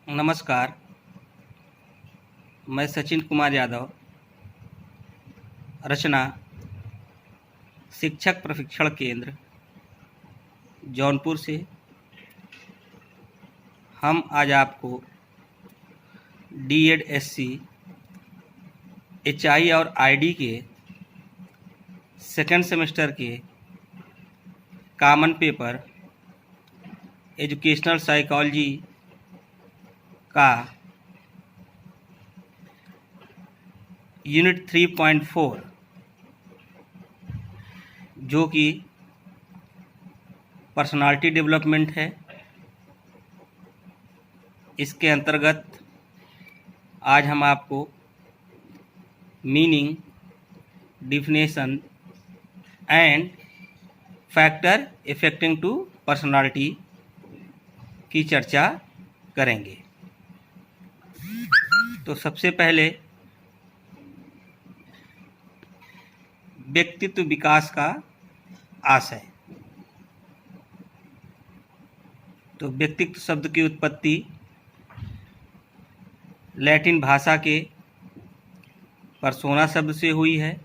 नमस्कार। मैं सचिन कुमार यादव, रचना शिक्षक प्रशिक्षण केंद्र जौनपुर से हम आज आपको DED-SC HI और ID के सेकेंड सेमेस्टर के कॉमन पेपर एजुकेशनल साइकोलॉजी का यूनिट 3.4 जो कि पर्सनालिटी डेवलपमेंट है, इसके अंतर्गत आज हम आपको meaning, definition and factor affecting to personality की चर्चा करेंगे। तो सबसे पहले व्यक्तित्व विकास का आशय। तो व्यक्तित्व शब्द की उत्पत्ति लैटिन भाषा के पर्सोना शब्द से हुई है,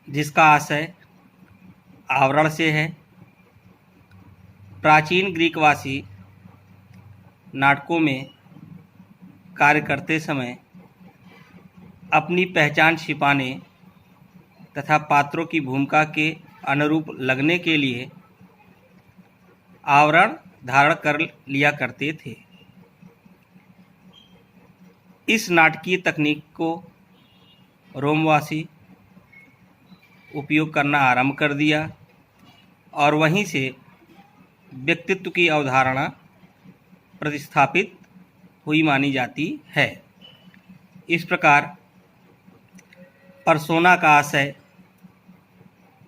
जिसका आशय आवरण से है। प्राचीन ग्रीकवासी नाटकों में कार्य करते समय अपनी पहचान छिपाने तथा पात्रों की भूमिका के अनुरूप लगने के लिए आवरण धारण कर लिया करते थे। इस नाटकीय तकनीक को रोमवासी उपयोग करना आरंभ कर दिया और वहीं से व्यक्तित्व की अवधारणा प्रतिस्थापित हुई मानी जाती है। इस प्रकार पर्सोना का आशय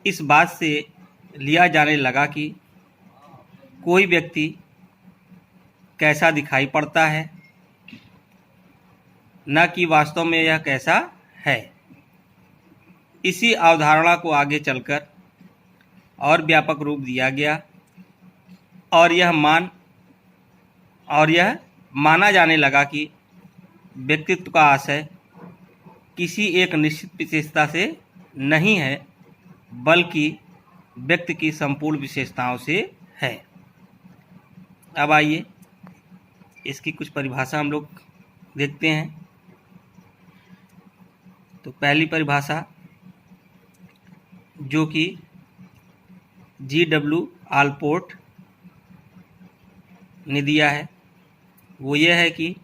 इस बात से लिया जाने लगा कि कोई व्यक्ति कैसा दिखाई पड़ता है, न कि वास्तव में यह कैसा है। इसी अवधारणा को आगे चलकर और व्यापक रूप दिया गया और यह माना जाने लगा कि व्यक्तित्व का आशय किसी एक निश्चित विशेषता से नहीं है, बल्कि व्यक्ति की संपूर्ण विशेषताओं से है। अब आइए इसकी कुछ परिभाषा हम लोग देखते हैं। तो पहली परिभाषा जो कि G.W. आलपोर्ट ने दिया है वो यह है कि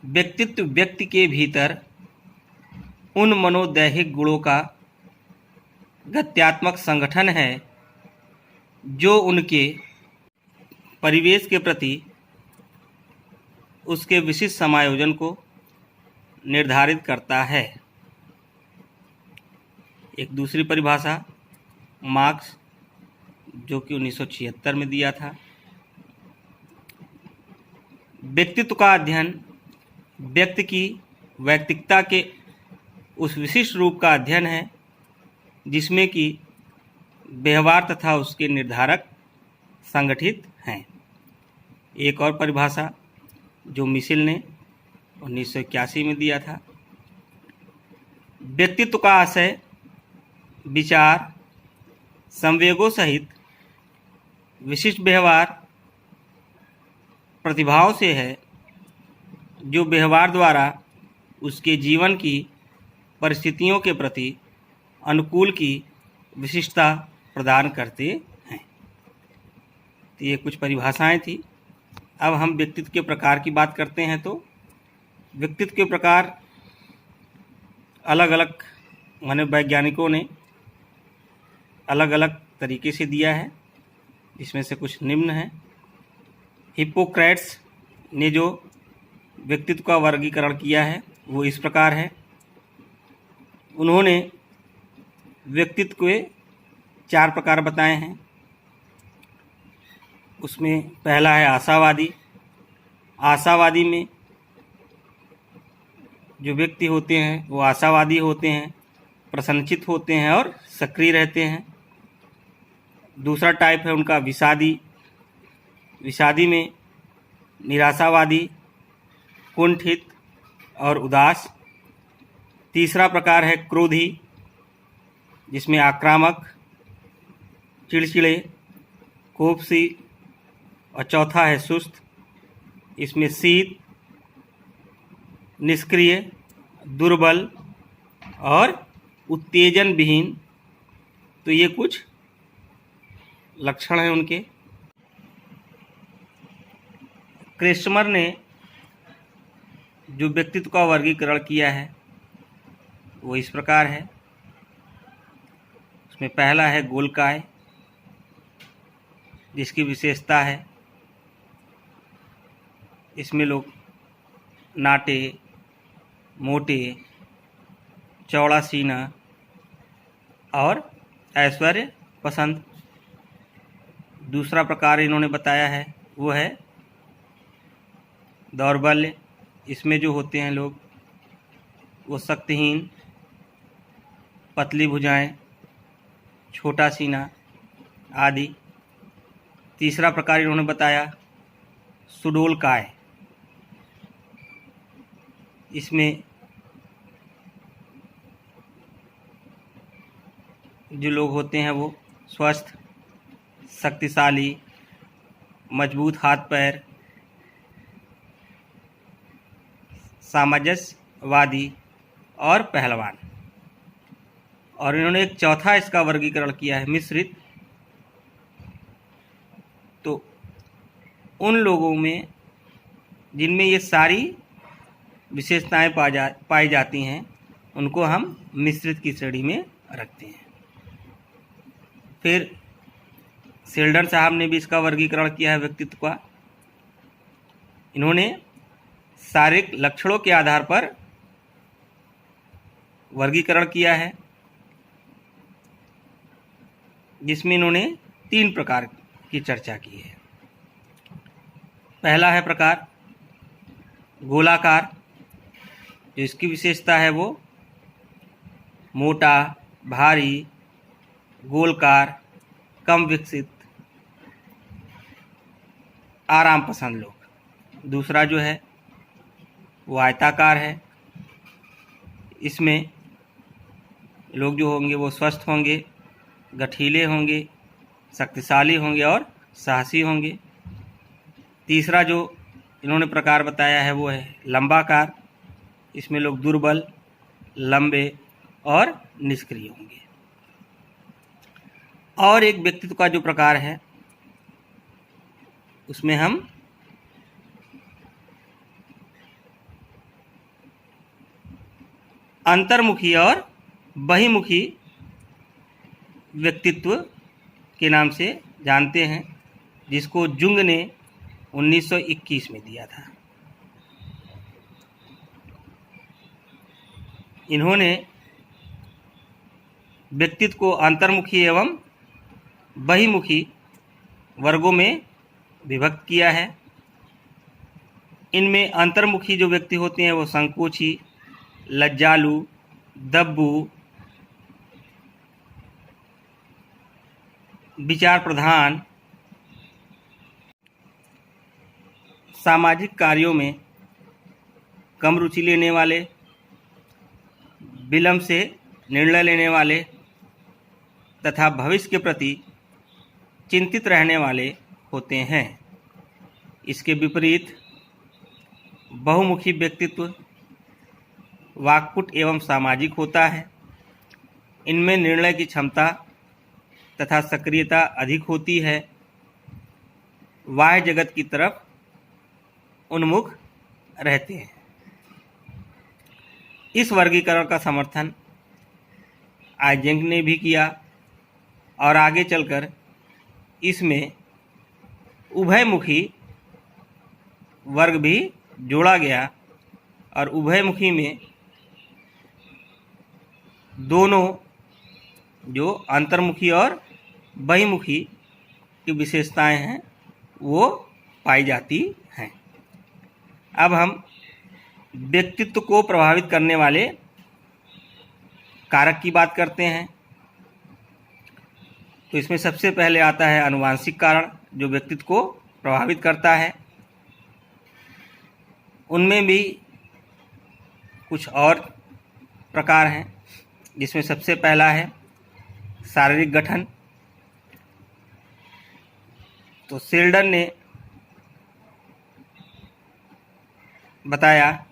व्यक्तित्व व्यक्ति के भीतर उन मनोदैहिक गुणों का गत्यात्मक संगठन है जो उनके परिवेश के प्रति उसके विशिष्ट समायोजन को निर्धारित करता है। एक दूसरी परिभाषा मार्क्स जो कि 1976 में दिया था। व्यक्तित्व का अध्ययन व्यक्ति की वैयक्तिकता के उस विशिष्ट रूप का अध्ययन है जिसमें कि व्यवहार तथा उसके निर्धारक संगठित हैं। एक और परिभाषा जो मिशेल ने 1981 में दिया था। व्यक्तित्व का आशय विचार, संवेगों सहित विशिष्ट व्यवहार प्रतिभाव से है, जो व्यवहार द्वारा उसके जीवन की परिस्थितियों के प्रति अनुकूल की विशिष्टता प्रदान करते हैं। तो ये कुछ परिभाषाएं थी। अब हम व्यक्तित्व के प्रकार की बात करते हैं। तो व्यक्तित्व के प्रकार अलग अलग माने वैज्ञानिकों ने अलग अलग तरीके से दिया है, इसमें से कुछ निम्न है। हिप्पोक्रेट्स ने जो व्यक्तित्व का वर्गीकरण किया है वो इस प्रकार है। उन्होंने व्यक्तित्व के 4 प्रकार बताए हैं। उसमें पहला है आशावादी। आशावादी में जो व्यक्ति होते हैं वो आशावादी होते हैं, प्रसन्नचित्त होते हैं और सक्रिय रहते हैं। दूसरा टाइप है उनका विषादी। विषादी में निराशावादी, कुंठित और उदास। तीसरा प्रकार है क्रोधी, जिसमें आक्रामक, चिड़चिड़े, कोपसी। और चौथा है सुस्त, इसमें शीत, निष्क्रिय, दुर्बल और उत्तेजन विहीन। तो ये कुछ लक्षण हैं उनके। क्रेस्मर ने जो व्यक्तित्व का वर्गीकरण किया है वो इस प्रकार है। उसमें पहला है गोलकाय, जिसकी विशेषता है इसमें लोग नाटे, मोटे, चौड़ा सीना और ऐश्वर्य पसंद। दूसरा प्रकार इन्होंने बताया है वो है दौर्बल्य। इसमें जो होते हैं लोग वो शक्तिहीन, पतली भुजाएं, छोटा सीना आदि। तीसरा प्रकार इन्होंने बताया सुडोलकाय। इसमें जो लोग होते हैं वो स्वस्थ, शक्तिशाली, मजबूत हाथ पैर, सामंजस्यवादी और पहलवान। और इन्होंने एक चौथा इसका वर्गीकरण किया है मिश्रित। तो उन लोगों में जिनमें ये सारी विशेषताएं पाई जाती हैं उनको हम मिश्रित की श्रेणी में रखते हैं। फिर सेल्डन साहब ने भी इसका वर्गीकरण किया है व्यक्तित्व का। इन्होंने शारीरिक लक्षणों के आधार पर वर्गीकरण किया है, जिसमें इन्होंने 3 प्रकार की चर्चा की है। पहला है प्रकार गोलाकार, जो इसकी विशेषता है वो मोटा, भारी, गोलकार, कम विकसित, आराम पसंद लोग। दूसरा जो है वो आयताकार है। इसमें लोग जो होंगे वो स्वस्थ होंगे, गठीले होंगे, शक्तिशाली होंगे और साहसी होंगे। तीसरा जो इन्होंने प्रकार बताया है वो है लंबाकार। इसमें लोग दुर्बल, लंबे और निष्क्रिय होंगे। और एक व्यक्तित्व का जो प्रकार है उसमें हम अंतर्मुखी और बहिर्मुखी व्यक्तित्व के नाम से जानते हैं, जिसको जुंग ने 1921 में दिया था। इन्होंने व्यक्तित्व को अंतर्मुखी एवं बहिर्मुखी वर्गों में विभक्त किया है। इनमें अंतर्मुखी जो व्यक्ति होते हैं वो संकोची, लज्जालु, दब्बू, विचार प्रधान, सामाजिक कार्यों में कम रुचि लेने वाले, विलंब से निर्णय लेने वाले तथा भविष्य के प्रति चिंतित रहने वाले होते हैं। इसके विपरीत बहुमुखी व्यक्तित्व वाक्पुट एवं सामाजिक होता है। इनमें निर्णय की क्षमता तथा सक्रियता अधिक होती है, बाह्य जगत की तरफ उन्मुख रहते हैं। इस वर्गीकरण का समर्थन आइजेंक ने भी किया और आगे चलकर इसमें उभयमुखी वर्ग भी जोड़ा गया और उभयमुखी में दोनों जो अंतर्मुखी और बहिर्मुखी की विशेषताएं हैं वो पाई जाती हैं। अब हम व्यक्तित्व को प्रभावित करने वाले कारक की बात करते हैं। तो इसमें सबसे पहले आता है आनुवांशिक कारण, जो व्यक्तित्व को प्रभावित करता है। उनमें भी कुछ और प्रकार हैं, जिसमें सबसे पहला है शारीरिक गठन। तो शेल्डन ने बताया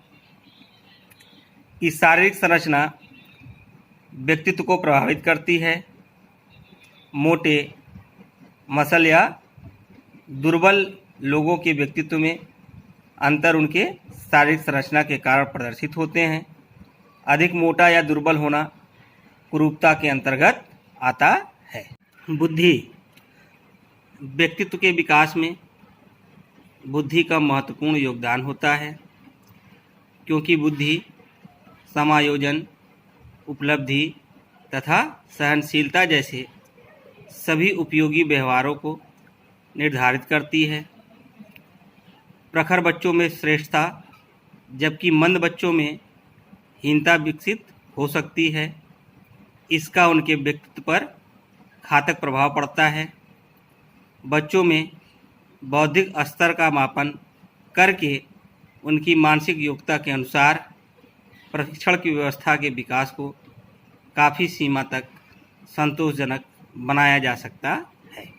कि शारीरिक संरचना व्यक्तित्व को प्रभावित करती है। मोटे, मसल या दुर्बल लोगों के व्यक्तित्व में अंतर उनके शारीरिक संरचना के कारण प्रदर्शित होते हैं। अधिक मोटा या दुर्बल होना कुरूपता के अंतर्गत आता है। बुद्धि। व्यक्तित्व के विकास में बुद्धि का महत्वपूर्ण योगदान होता है, क्योंकि बुद्धि समायोजन, उपलब्धि तथा सहनशीलता जैसे सभी उपयोगी व्यवहारों को निर्धारित करती है। प्रखर बच्चों में श्रेष्ठता, जबकि मंद बच्चों में हीनता विकसित हो सकती है। इसका उनके व्यक्तित्व पर घातक प्रभाव पड़ता है। बच्चों में बौद्धिक स्तर का मापन करके उनकी मानसिक योग्यता के अनुसार प्रशिक्षण की व्यवस्था के विकास को काफ़ी सीमा तक संतोषजनक बनाया जा सकता है।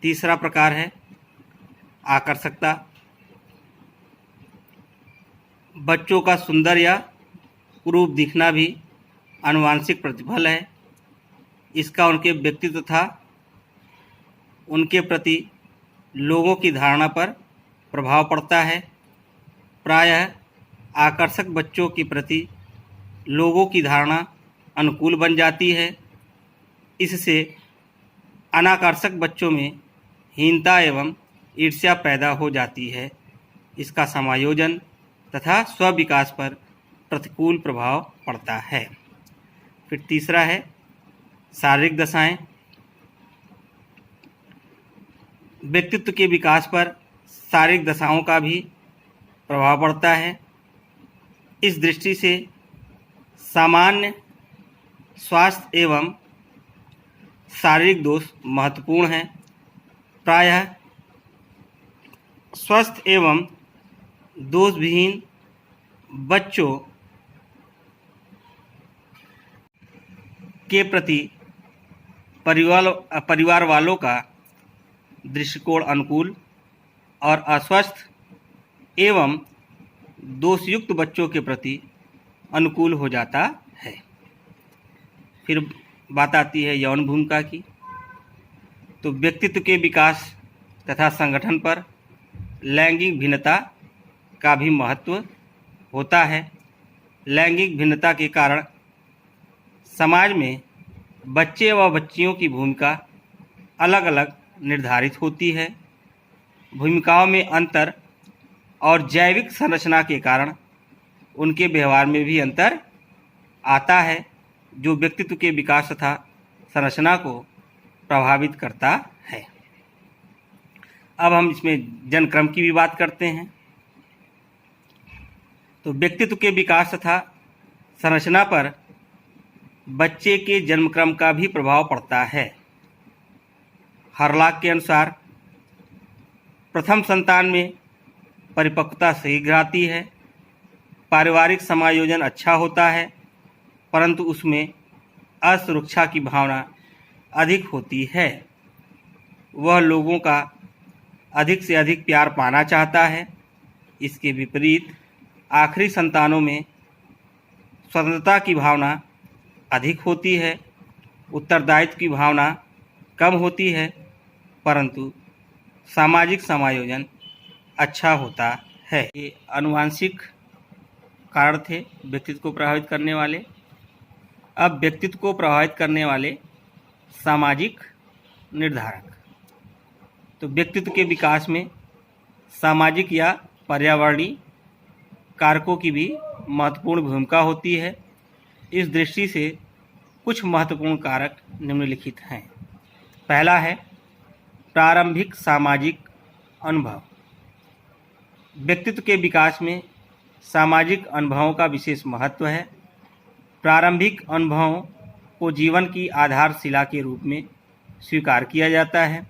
तीसरा प्रकार है आकर्षकता। बच्चों का सुंदर या कुरूप दिखना भी आनुवंशिक प्रतिफल है। इसका उनके व्यक्तित्व तथा उनके प्रति लोगों की धारणा पर प्रभाव पड़ता है। प्रायः आकर्षक बच्चों के प्रति लोगों की धारणा अनुकूल बन जाती है। इससे अनाकर्षक बच्चों में हीनता एवं ईर्ष्या पैदा हो जाती है। इसका समायोजन तथा स्व-विकास पर प्रतिकूल प्रभाव पड़ता है। फिर तीसरा है शारीरिक दशाएं। व्यक्तित्व के विकास पर शारीरिक दशाओं का भी प्रभाव पड़ता है। इस दृष्टि से सामान्य स्वास्थ्य एवं शारीरिक दोष महत्वपूर्ण हैं। प्रायः स्वस्थ एवं दोषविहीन बच्चों के प्रति परिवार वालों का दृष्टिकोण अनुकूल और अस्वस्थ एवं दोषयुक्त बच्चों के प्रति अनुकूल हो जाता है। फिर बात आती है यौन भूमिका की। तो व्यक्तित्व के विकास तथा संगठन पर लैंगिक भिन्नता का भी महत्व होता है। लैंगिक भिन्नता के कारण समाज में बच्चे व बच्चियों की भूमिका अलग अलग निर्धारित होती है। भूमिकाओं में अंतर और जैविक संरचना के कारण उनके व्यवहार में भी अंतर आता है, जो व्यक्तित्व के विकास तथा संरचना को प्रभावित करता है। अब हम इसमें जन्मक्रम की भी बात करते हैं। तो व्यक्तित्व के विकास तथा संरचना पर बच्चे के जन्मक्रम का भी प्रभाव पड़ता है। हरलाक के अनुसार प्रथम संतान में परिपक्वता शीघ्र आती है। पारिवारिक समायोजन अच्छा होता है, परंतु उसमें असुरक्षा की भावना अधिक होती है। वह लोगों का अधिक से अधिक प्यार पाना चाहता है। इसके विपरीत आखिरी संतानों में स्वतंत्रता की भावना अधिक होती है। उत्तरदायित्व की भावना कम होती है, परंतु सामाजिक समायोजन अच्छा होता है। ये आनुवंशिक कारण थे व्यक्तित्व को प्रभावित करने वाले। अब व्यक्तित्व को प्रभावित करने वाले सामाजिक निर्धारक। तो व्यक्तित्व के विकास में सामाजिक या पर्यावरणीय कारकों की भी महत्वपूर्ण भूमिका होती है। इस दृष्टि से कुछ महत्वपूर्ण कारक निम्नलिखित हैं। पहला है प्रारंभिक सामाजिक अनुभव। व्यक्तित्व के विकास में सामाजिक अनुभवों का विशेष महत्व है। प्रारंभिक अनुभवों को जीवन की आधारशिला के रूप में स्वीकार किया जाता है।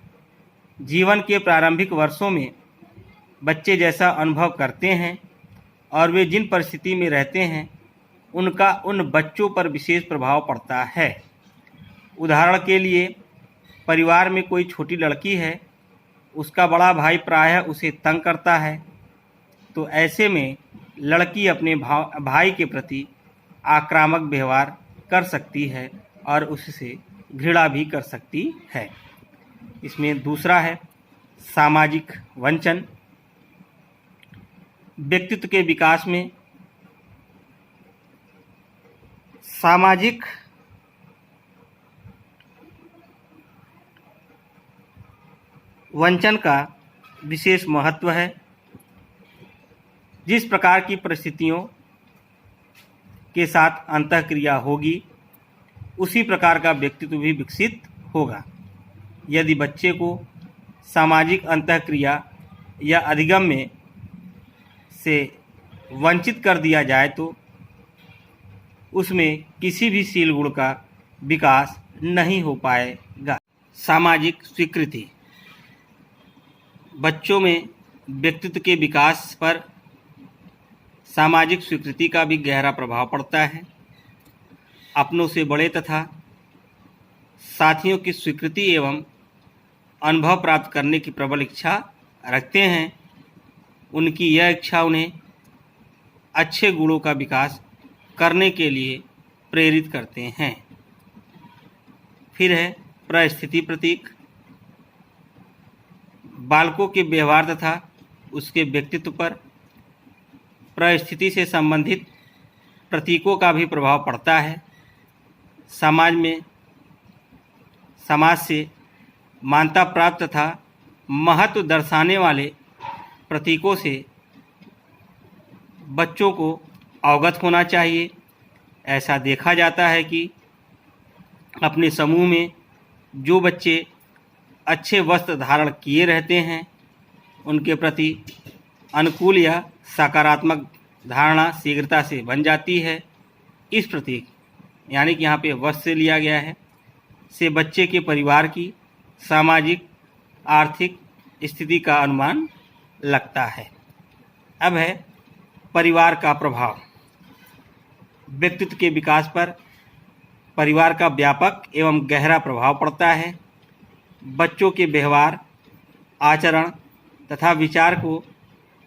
जीवन के प्रारंभिक वर्षों में बच्चे जैसा अनुभव करते हैं, और वे जिन परिस्थिति में रहते हैं उनका उन बच्चों पर विशेष प्रभाव पड़ता है। उदाहरण के लिए, परिवार में कोई छोटी लड़की है, उसका बड़ा भाई प्रायः उसे तंग करता है, तो ऐसे में लड़की अपने भाई के प्रति आक्रामक व्यवहार कर सकती है और उससे घृणा भी कर सकती है। इसमें दूसरा है सामाजिक वंचन। व्यक्तित्व के विकास में सामाजिक वंचन का विशेष महत्व है। जिस प्रकार की परिस्थितियों के साथ अंतःक्रिया होगी, उसी प्रकार का व्यक्तित्व भी विकसित होगा। यदि बच्चे को सामाजिक अंतःक्रिया या अधिगम्य से वंचित कर दिया जाए तो उसमें किसी भी शील गुण का विकास नहीं हो पाएगा। सामाजिक स्वीकृति। बच्चों में व्यक्तित्व के विकास पर सामाजिक स्वीकृति का भी गहरा प्रभाव पड़ता है। अपनों से बड़े तथा साथियों की स्वीकृति एवं अनुभव प्राप्त करने की प्रबल इच्छा रखते हैं। उनकी यह इच्छा उन्हें अच्छे गुणों का विकास करने के लिए प्रेरित करते हैं। फिर है परिस्थिति प्रतीक। बालकों के व्यवहार तथा उसके व्यक्तित्व पर परिस्थिति से संबंधित प्रतीकों का भी प्रभाव पड़ता है। समाज से मान्यता प्राप्त तथा महत्व दर्शाने वाले प्रतीकों से बच्चों को अवगत होना चाहिए। ऐसा देखा जाता है कि अपने समूह में जो बच्चे अच्छे वस्त्र धारण किए रहते हैं, उनके प्रति अनुकूल या सकारात्मक धारणा शीघ्रता से बन जाती है। इस प्रतीक, यानी कि यहाँ पे वस्त्र से लिया गया है, से बच्चे के परिवार की सामाजिक आर्थिक स्थिति का अनुमान लगता है। अब है परिवार का प्रभाव। व्यक्तित्व के विकास पर परिवार का व्यापक एवं गहरा प्रभाव पड़ता है। बच्चों के व्यवहार, आचरण तथा विचार को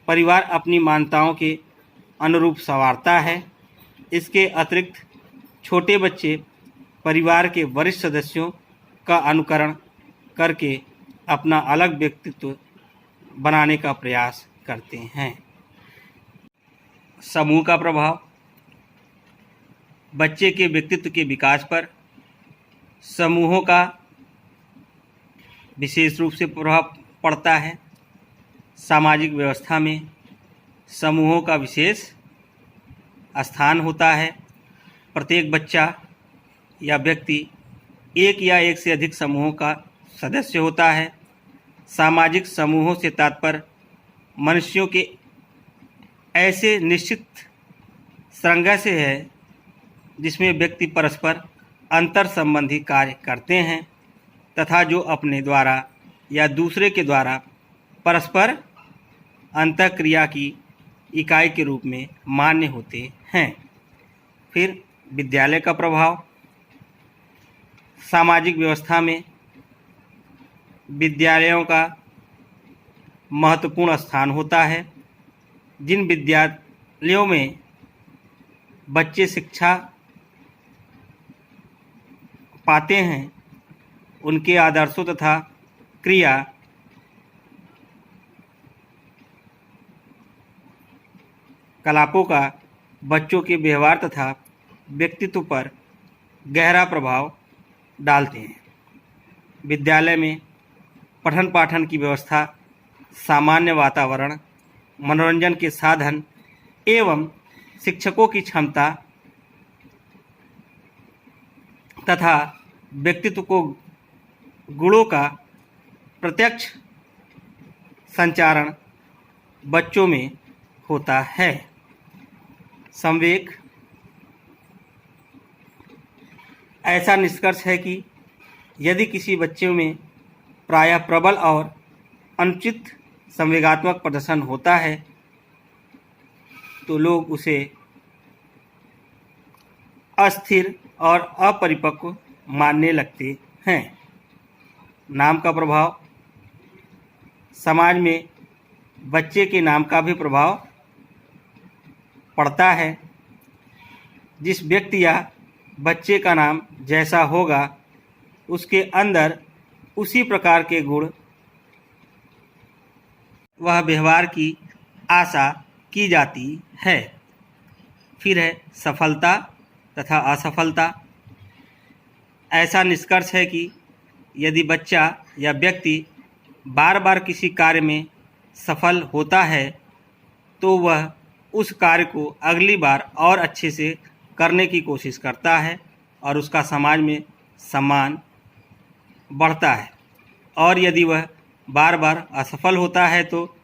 परिवार अपनी मान्यताओं के अनुरूप संवारता है। इसके अतिरिक्त छोटे बच्चे परिवार के वरिष्ठ सदस्यों का अनुकरण करके अपना अलग व्यक्तित्व बनाने का प्रयास करते हैं। समूह का प्रभाव। बच्चे के व्यक्तित्व के विकास पर समूहों का विशेष रूप से प्रभाव पड़ता है। सामाजिक व्यवस्था में समूहों का विशेष स्थान होता है। प्रत्येक बच्चा या व्यक्ति एक या एक से अधिक समूहों का सदस्य होता है। सामाजिक समूहों से तात्पर्य मनुष्यों के ऐसे निश्चित संग्रह से है जिसमें व्यक्ति परस्पर अंतर संबंधी कार्य करते हैं तथा जो अपने द्वारा या दूसरे के द्वारा परस्पर अंतःक्रिया की इकाई के रूप में मान्य होते हैं। फिर विद्यालय का प्रभाव। सामाजिक व्यवस्था में विद्यालयों का महत्वपूर्ण स्थान होता है। जिन विद्यालयों में बच्चे शिक्षा पाते हैं, उनके आदर्शों तथा क्रिया कलापों का बच्चों के व्यवहार तथा व्यक्तित्व पर गहरा प्रभाव डालते हैं। विद्यालय में पठन पाठन की व्यवस्था, सामान्य वातावरण, मनोरंजन के साधन एवं शिक्षकों की क्षमता तथा व्यक्तित्व को गुणों का प्रत्यक्ष संचारण बच्चों में होता है। संवेग। ऐसा निष्कर्ष है कि यदि किसी बच्चे में प्रायः प्रबल और अनुचित संवेगात्मक प्रदर्शन होता है तो लोग उसे अस्थिर और अपरिपक्व मानने लगते हैं। नाम का प्रभाव। समाज में बच्चे के नाम का भी प्रभाव पड़ता है। जिस व्यक्ति या बच्चे का नाम जैसा होगा उसके अंदर उसी प्रकार के गुण वह व्यवहार की आशा की जाती है। फिर है सफलता तथा असफलता। ऐसा निष्कर्ष है कि यदि बच्चा या व्यक्ति बार बार किसी कार्य में सफल होता है तो वह उस कार्य को अगली बार और अच्छे से करने की कोशिश करता है और उसका समाज में सम्मान बढ़ता है। और यदि वह बार बार असफल होता है तो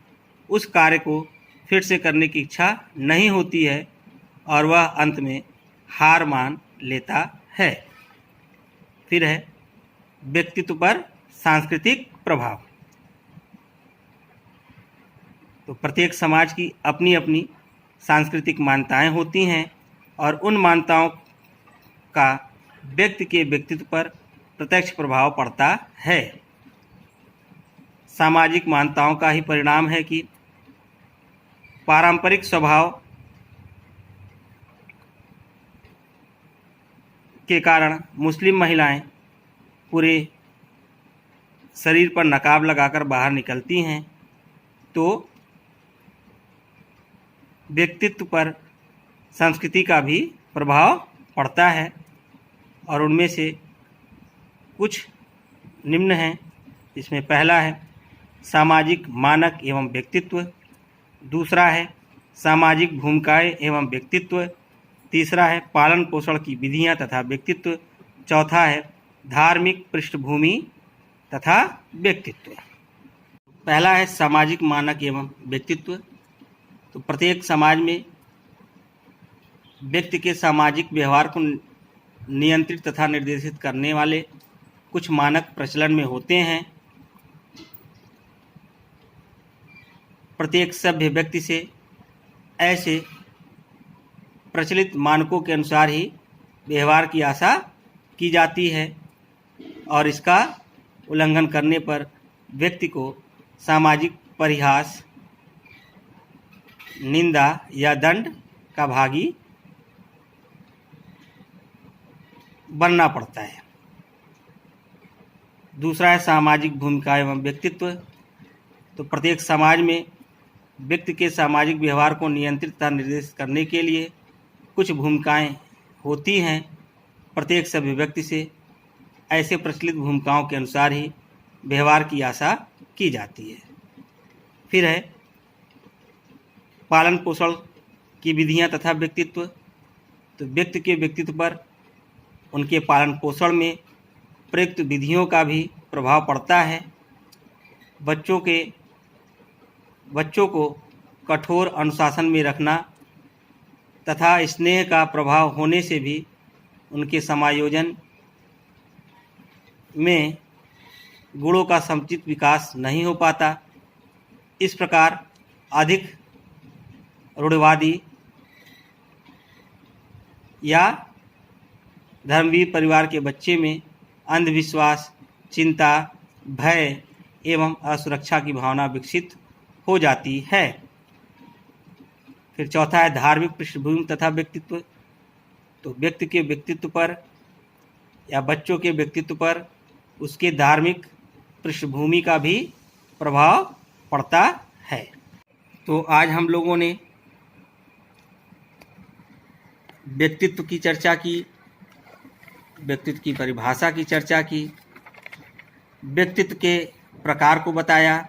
उस कार्य को फिर से करने की इच्छा नहीं होती है और वह अंत में हार मान लेता है। फिर है व्यक्तित्व पर सांस्कृतिक प्रभाव। तो प्रत्येक समाज की अपनी अपनी सांस्कृतिक मान्यताएं होती हैं और उन मान्यताओं का व्यक्ति के व्यक्तित्व पर प्रत्यक्ष प्रभाव पड़ता है। सामाजिक मान्यताओं का ही परिणाम है कि पारंपरिक स्वभाव के कारण मुस्लिम महिलाएं पूरे शरीर पर नकाब लगाकर बाहर निकलती हैं, तो व्यक्तित्व पर संस्कृति का भी प्रभाव पड़ता है और उनमें से कुछ निम्न हैं। इसमें पहला है सामाजिक मानक एवं व्यक्तित्व, दूसरा है सामाजिक भूमिकाएं एवं व्यक्तित्व, तीसरा है पालन पोषण की विधियां तथा व्यक्तित्व, चौथा है धार्मिक पृष्ठभूमि तथा व्यक्तित्व। पहला है सामाजिक मानक एवं व्यक्तित्व। तो प्रत्येक समाज में व्यक्ति के सामाजिक व्यवहार को नियंत्रित तथा निर्देशित करने वाले कुछ मानक प्रचलन में होते हैं। प्रत्येक सभ्य व्यक्ति से ऐसे प्रचलित मानकों के अनुसार ही व्यवहार की आशा की जाती है और इसका उल्लंघन करने पर व्यक्ति को सामाजिक परिहास, निंदा या दंड का भागी बनना पड़ता है। दूसरा है सामाजिक भूमिका एवं व्यक्तित्व। तो प्रत्येक समाज में व्यक्ति के सामाजिक व्यवहार को नियंत्रित तथा निर्देशित करने के लिए कुछ भूमिकाएं होती हैं। प्रत्येक सभ्य व्यक्ति से ऐसे प्रचलित भूमिकाओं के अनुसार ही व्यवहार की आशा की जाती है। फिर है पालन पोषण की विधियां तथा व्यक्तित्व। तो व्यक्ति के व्यक्तित्व पर उनके पालन पोषण में प्रयुक्त विधियों का भी प्रभाव पड़ता है। बच्चों को कठोर अनुशासन में रखना तथा स्नेह का प्रभाव होने से भी उनके समायोजन में गुणों का समुचित विकास नहीं हो पाता। इस प्रकार अधिक रूढ़िवादी या धर्मवीर परिवार के बच्चे में अंधविश्वास, चिंता, भय एवं असुरक्षा की भावना विकसित हो जाती है। फिर चौथा है धार्मिक पृष्ठभूमि तथा व्यक्तित्व। तो व्यक्ति के व्यक्तित्व पर या बच्चों के व्यक्तित्व पर उसके धार्मिक पृष्ठभूमि का भी प्रभाव पड़ता है। तो आज हम लोगों ने व्यक्तित्व की चर्चा की, व्यक्तित्व की परिभाषा की चर्चा की, व्यक्तित्व के प्रकार को बताया।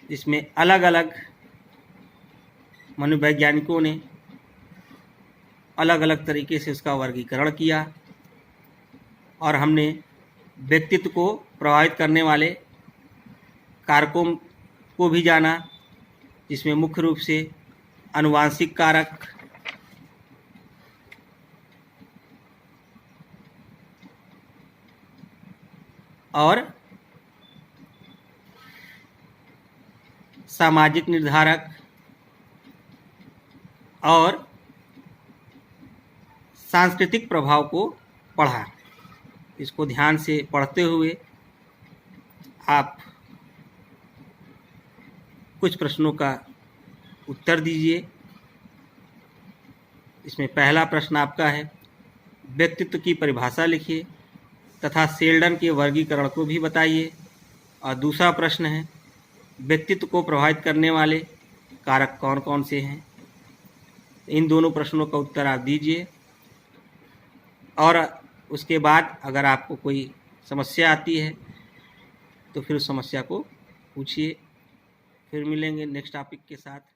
इसमें अलग अलग मनोवैज्ञानिकों ने अलग अलग तरीके से उसका वर्गीकरण किया और हमने व्यक्तित्व को प्रभावित करने वाले कारकों को भी जाना, जिसमें मुख्य रूप से आनुवांशिक कारक, और सामाजिक निर्धारक और सांस्कृतिक प्रभाव को पढ़ा। इसको ध्यान से पढ़ते हुए आप कुछ प्रश्नों का उत्तर दीजिए। इसमें पहला प्रश्न आपका है, व्यक्तित्व की परिभाषा लिखिए तथा सेल्डन के वर्गीकरण को भी बताइए। और दूसरा प्रश्न है, व्यक्तित्व को प्रभावित करने वाले कारक कौन कौन से हैं। इन दोनों प्रश्नों का उत्तर आप दीजिए और उसके बाद अगर आपको कोई समस्या आती है तो फिर उस समस्या को पूछिए। फिर मिलेंगे नेक्स्ट टॉपिक के साथ।